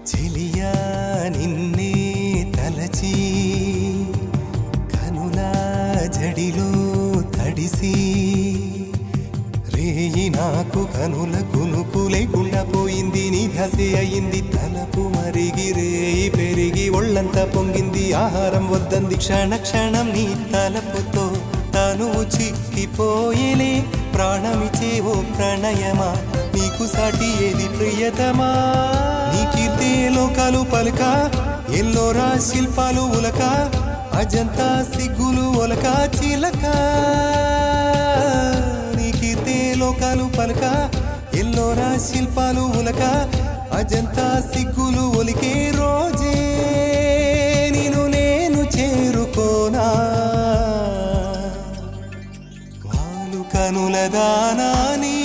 చెలియా నిన్నే తలచి కనుల జడిలో తడిసి రేయి నాకు కనుల కునుకు లేకుండా పోయింది నీ ధ్యాసే అయింది తలపు మరిగి రేయి పెరిగి ఒళ్ళంతా పొంగింది ఆహారం వద్దంది క్షణ క్షణం నీ తలపుతో తను చిక్కిపోయేలే ప్రాణమిచే ఓ ప్రణయమా నీకు సాటి ఏది ప్రియతమా నీ కీర్తే లోకాలు పలక ఎల్లోరా శిల్పాలు ఉలక అజంతా సిగ్గులు ఒలక చిలక నీ కీర్తే లోకాలు పలక ఎల్లోరా శిల్పాలు ఉలక అజంతా సిగ్గులు ఒలికే రోజే నిన్ను నేను చేరుకోనా వాలు కనుల దానా నీ